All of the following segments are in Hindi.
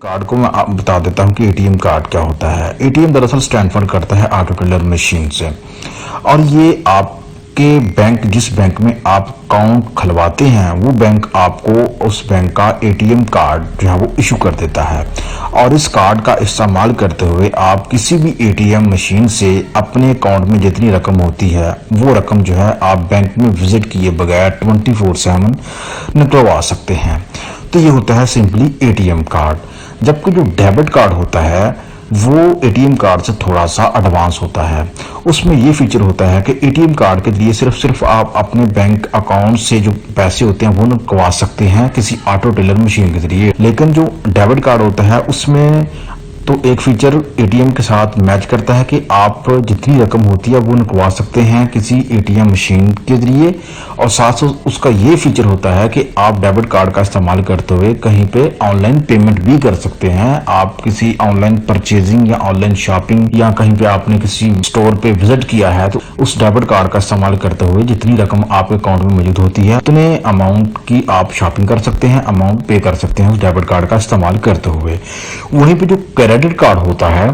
कार्ड को मैं बता देता हूँ कि एटीएम कार्ड क्या होता है। एटीएम दरअसल स्टैंड करता है ऑटो टेलर मशीन से, और ये आपके बैंक, जिस बैंक में आप अकाउंट खुलवाते हैं वो बैंक आपको उस बैंक का एटीएम कार्ड जो है वो इशू कर देता है। और इस कार्ड का इस्तेमाल करते हुए आप किसी भी एटीएम मशीन से अपने अकाउंट में जितनी रकम होती है वो रकम जो है आप बैंक में विजिट किए बगैर 24/7 निकलवा सकते हैं। तो ये होता है सिंपली एटीएम कार्ड। जबकि जो डेबिट कार्ड होता है वो एटीएम कार्ड से थोड़ा सा एडवांस होता है। उसमें ये फीचर होता है कि एटीएम कार्ड के लिए सिर्फ आप अपने बैंक अकाउंट से जो पैसे होते हैं वो निकलवा सकते हैं किसी ऑटो टेलर मशीन के जरिए। लेकिन जो डेबिट कार्ड होता है उसमें तो एक फीचर एटीएम के साथ मैच करता है कि आप जितनी रकम होती है वो निकलवा सकते हैं किसी एटीएम मशीन के जरिए, और साथ साथ उसका ये फीचर होता है कि आप डेबिट कार्ड का इस्तेमाल करते हुए कहीं पे ऑनलाइन पेमेंट भी कर सकते हैं। आप किसी ऑनलाइन परचेजिंग या ऑनलाइन शॉपिंग या कहीं पे आपने किसी स्टोर पे विजिट किया है तो उस डेबिट कार्ड का इस्तेमाल करते हुए जितनी रकम आपके अकाउंट में मौजूद होती है उतने अमाउंट की आप शॉपिंग कर सकते हैं, अमाउंट पे कर सकते हैं उस डेबिट कार्ड का इस्तेमाल करते हुए। वहीं पे जो क्रेडिट कार्ड होता है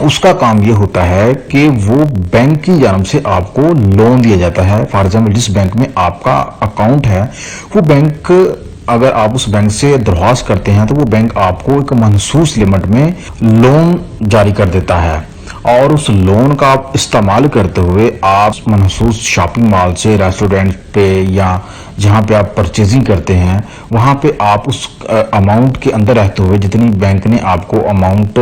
उसका काम ये होता है कि वो बैंक की जानब से आपको लोन दिया जाता है। फॉर एग्जाम्पल जिस बैंक में आपका अकाउंट है वो बैंक, अगर आप उस बैंक से दरख्वास्त करते हैं तो वो बैंक आपको एक महसूस लिमिट में लोन जारी कर देता है, और उस लोन का आप इस्तेमाल करते हुए आप महसूस शॉपिंग मॉल से, रेस्टोरेंट पे या जहाँ पे आप परचेजिंग करते हैं वहाँ पे आप उस अमाउंट के अंदर रहते हुए जितनी बैंक ने आपको अमाउंट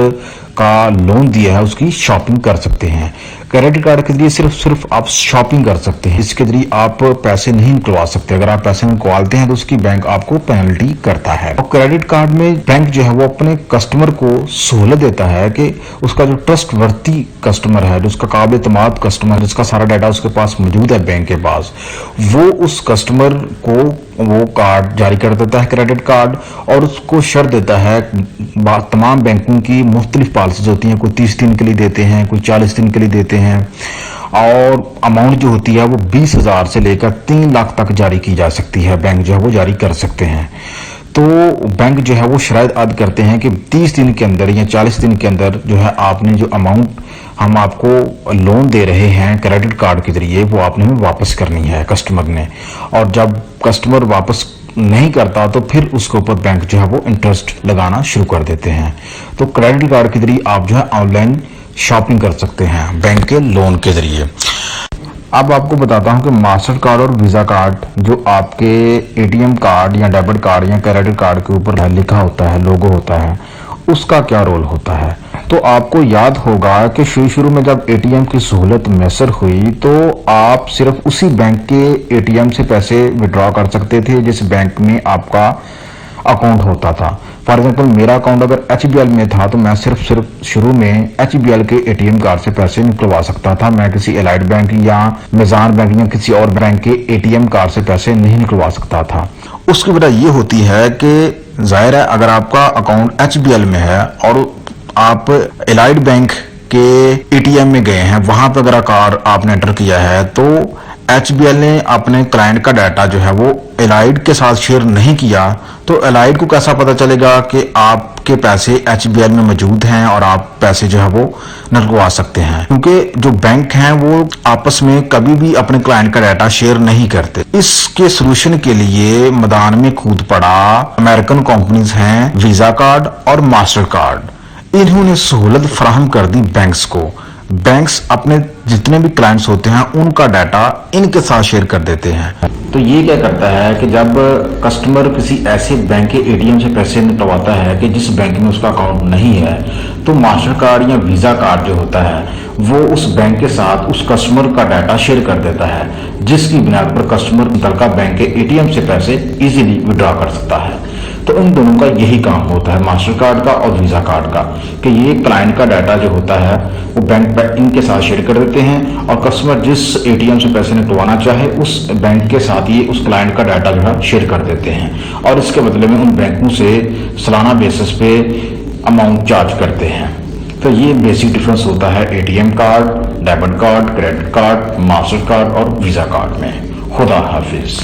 का लोन दिया है उसकी शॉपिंग कर सकते हैं। क्रेडिट कार्ड के लिए सिर्फ आप शॉपिंग कर सकते हैं, इसके जरिए आप पैसे नहीं निकलवा सकते। अगर आप पैसे निकलवाते हैं तो उसकी बैंक आपको पेनल्टी करता है। और क्रेडिट कार्ड में बैंक जो है वो अपने कस्टमर को सहूलत देता है कि उसका जो ट्रस्टवर्थी कस्टमर है, जो उसका काबिल एतमाद कस्टमर, जिसका सारा डाटा उसके पास मौजूद है बैंक के पास, वो उस कस्टमर को वो कार्ड जारी कर देता है, क्रेडिट कार्ड, और उसको शर्त देता है। तमाम बैंकों की मुख्तलिफ पॉलिसीज होती हैं, कोई 30 दिन के लिए देते हैं, कोई 40 दिन के लिए देते हैं, और अमाउंट जो होती है वो 20,000 से लेकर 3 लाख तक जारी की जा सकती है, बैंक जो है वो जारी कर सकते हैं। तो बैंक जो है वो शराइत आद करते हैं कि 30 दिन के अंदर या 40 दिन के अंदर जो है आपने जो अमाउंट हम आपको लोन दे रहे हैं क्रेडिट कार्ड के जरिए वो आपने हमें वापस करनी है कस्टमर ने। और जब कस्टमर वापस नहीं करता तो फिर उसके ऊपर बैंक जो है वो इंटरेस्ट लगाना शुरू कर देते हैं। तो क्रेडिट कार्ड के जरिए आप जो है ऑनलाइन शॉपिंग कर सकते हैं बैंक के लोन के जरिए। अब आपको बताता हूं कि मास्टर कार्ड और वीज़ा कार्ड जो आपके एटीएम कार्ड या डेबिट कार्ड या क्रेडिट कार्ड के ऊपर लिखा होता है, लोगो होता है, उसका क्या रोल होता है। तो आपको याद होगा कि शुरू में जब एटीएम की सहूलत मैसर हुई तो आप सिर्फ उसी बैंक के एटीएम से पैसे विड्रॉ कर सकते थे जिस बैंक में आपका अकाउंट होता था। फॉर एग्जाम्पल मेरा अकाउंट अगर HBL में था तो मैं सिर्फ शुरू में HBL के एटीएम कार्ड से पैसे निकलवा सकता था। मैं किसी एलाइड बैंक या मिजान बैंक या किसी और बैंक के एटीएम कार्ड से पैसे नहीं निकलवा सकता था। उसकी वजह ये होती है कि जाहिर है अगर आपका अकाउंट HBL में है और आप एलाइड बैंक के एटीएम में गए हैं, वहां पर अगर कार्ड आपने एंटर किया है तो HBL ने अपने क्लाइंट का डाटा जो है वो एलाइड के साथ शेयर नहीं किया, तो एलाइड को कैसा पता चलेगा कि आपके पैसे HBL में मौजूद हैं और आप पैसे जो है वो निकलवा सकते हैं। क्योंकि जो बैंक हैं वो आपस में कभी भी अपने क्लाइंट का डाटा शेयर नहीं करते। इसके सोल्यूशन के लिए मैदान में कूद पड़ा अमेरिकन कंपनीज हैं वीजा कार्ड और मास्टर कार्ड। इन्होंने सहूलत फराहम कर दी बैंक्स को। बैंक्स अपने जितने भी क्लाइंट्स होते हैं उनका डाटा इनके साथ शेयर कर देते हैं। तो ये क्या करता है कि जब कस्टमर किसी ऐसे बैंक के एटीएम से पैसे निकलवाता है कि जिस बैंक में उसका अकाउंट नहीं है, तो मास्टर कार्ड या वीजा कार्ड जो होता है वो उस बैंक के साथ उस कस्टमर का डाटा शेयर कर देता है, जिसकी बुनियाद पर कस्टमर मुतल्लिका बैंक के एटीएम से पैसे इजीली विड्रॉ कर सकता है। तो इन दोनों का यही काम होता है, मास्टर कार्ड का और वीजा कार्ड का, कि ये क्लाइंट का डाटा जो होता है वो बैंक इनके साथ शेयर कर देते हैं, और कस्टमर जिस एटीएम से पैसे निकलवाना चाहे उस बैंक के साथ ये उस क्लाइंट का डाटा जो है शेयर कर देते हैं, और इसके बदले में उन बैंकों से सालाना बेसिस पे अमाउंट चार्ज करते हैं। तो ये बेसिक डिफरेंस होता है ATM card, debit card, credit card, master card और वीजा कार्ड में। खुदा हाफिज।